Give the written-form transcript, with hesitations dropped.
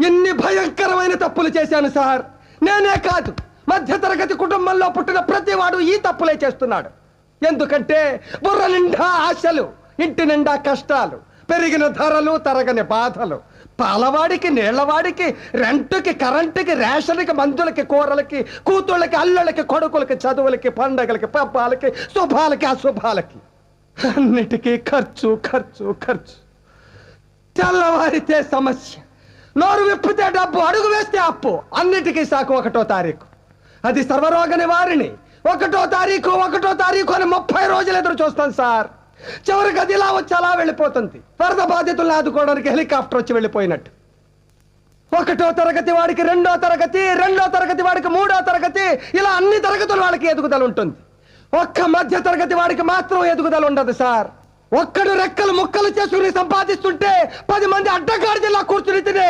ఎన్ని భయంకరమైన తప్పులు చేశాను సార్. నేనే కాదు, మధ్యతరగతి కుటుంబంలో పుట్టిన ప్రతివాడు ఈ తప్పులే చేస్తున్నాడు. ఎందుకంటే బుర్ర నిండా ఆశలు, ఇంటి నిండా కష్టాలు, పెరిగిన ధరలు, తరగని బాధలు, పాలవాడికి, నీళ్లవాడికి, రెంటుకి, కరెంటుకి, రేషన్కి, మందులకి, కూరలకి, కూతుళ్ళకి, అల్లుళ్ళకి, కొడుకులకి, చదువులకి, పండగలకి, పబ్బాలకి, శుభాలకి, అశుభాలకి, అన్నిటికీ ఖర్చు ఖర్చు ఖర్చు. తెల్లవారితే సమస్య, నోరు విప్పితే డబ్బు, అడుగు వేస్తే అప్పు. అన్నిటికీ సాకు 1వ తారీఖు. అది సర్వరోగ నివారిణి. 1వ తారీఖు అని 30 రోజులు ఎదురు చూస్తాను సార్. చివరికి అది ఇలా వచ్చి అలా వెళ్ళిపోతుంది. వరద బాధితులను ఆదుకోవడానికి హెలికాప్టర్ వచ్చి వెళ్ళిపోయినట్టు. 1వ తరగతి వాడికి 2వ తరగతి, 2వ తరగతి వాడికి 3వ తరగతి, ఇలా అన్ని తరగతుల వాళ్ళకి ఎదుగుదల ఉంటుంది. ఒక్క మధ్య తరగతి వాడికి మాత్రం ఎదుగుదల ఉండదు సార్. ఒక్కడు రెక్కలు ముక్కలు చేసుకుని సంపాదిస్తుంటే 10 మంది అడ్డగాడిదలా కూర్చుని తినే